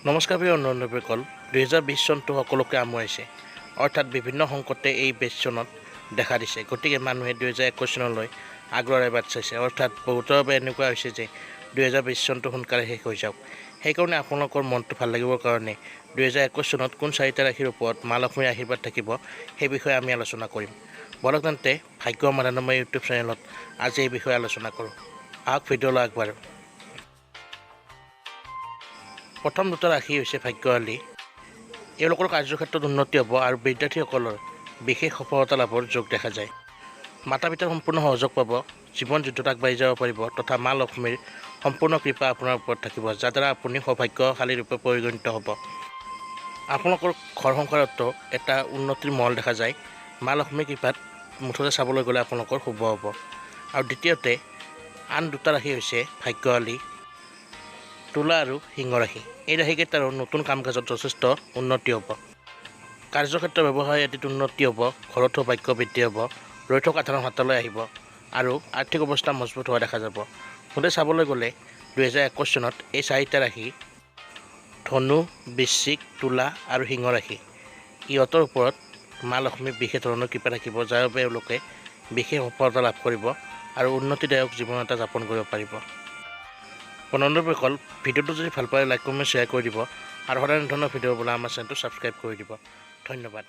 নমস্কাৰ প্ৰিয় অনুৰাগীসকল 2020 চনটো সকলোকে আমুৱাইছে অৰ্থাৎ বিভিন্ন সংকটে এই চনত দেখা দিছে গতিকে মানুহে 2021 চনলৈ আগ্ৰহেৰে বাট চাইছে অৰ্থাৎ বহুতৰ বাবে এনেকুৱা হৈছে যে 2020 চনটো সোনকালে শেষ হৈ যাওক সেইকাৰণে আপোনালোকৰ মনটো ভাল লাগিবৰ কাৰণে 2021 চনত কোন চাৰিটা ৰাশিৰ ওপৰত মা লক্ষ্মীৰ আশীৰ্বাদ থাকিব সেই বিষয়ে আমি আলোচনা কৰিম বলক তেন্তে ভাগ্য সমাধানময় ইউটিউব চেনেলত আজি এই বিষয়ে আলোচনা কৰোঁ আহক ভিডিঅ'লৈ আগবাঢ়ো প্ৰথম দুটা ৰাশি হৈছে ভাগ্যশালী এওঁলোকৰ কাৰ্যক্ষেত্ৰত উন্নতি হ'ব আৰু বিদ্যাৰ্থীসকলৰ বিশেষ সফলতা লাভৰ যোগ দেখা যায় মাতা পিতাৰ সম্পূৰ্ণ সহযোগ পাব জীৱন যুদ্ধত আগবাঢ়ি যাব পাৰিব তথা মা লক্ষ্মীৰ সম্পূৰ্ণ কৃপা আপোনাৰ ওপৰত থাকিব যাৰ দ্বাৰা আপুনি সৌভাগ্যশালী ৰূপে পৰিগণিত হ'ব আপোনালোকৰ ঘৰ সংসাৰতো এটা উন্নতিৰ মহল দেখা যায় মা লক্ষ্মীৰ কৃপাত মুঠতে চাবলৈ গ'লে আপোনালোকৰ শুভ হ'ব আৰু দ্বিতীয়তে আন দুটা ৰাশি হৈছে ভাগ্যশালী তুলা আৰু সিংহ ৰাশি এই ৰাশিকেইটাৰো নতুন কাম কাজত যথেষ্ট উন্নতি হ'ব কাৰ্যক্ষেত্ৰ ব্যৱসায় আদিত উন্নতি হ'ব ঘৰত সৌভাগ্য বৃদ্ধি হ'ব ৰৈ থকা ধন হাতলৈ আহিব আৰু আৰ্থিক অৱস্থা মজবুত হোৱা দেখা যাব মুঠতে চাবলৈ গ'লে 2021 চনত এই চাৰিটা ৰাশি ধনু বৃশ্চিক তুলা আৰু সিংহ ৰাশি ইহঁতৰ ওপৰত মা লক্ষ্মীৰ বিশেষ ধৰণৰ কৃপা থাকিব যাৰ বাবে এওঁলোকে বিশেষ সফলতা লাভ কৰিব আৰু উন্নতিদায়ক জীৱন এটা যাপন কৰিব পাৰিব বন্ধুসকল ভিডিঅ'টো যদি ভাল পায় লাইক কমেণ্ট শ্বেয়াৰ কৰি দিব আৰু সদায় ধৰণৰ ভিডিঅ' পাবলৈ আমাৰ চেনেলটো ছাবস্ক্ৰাইব কৰি দিব ধন্যবাদ।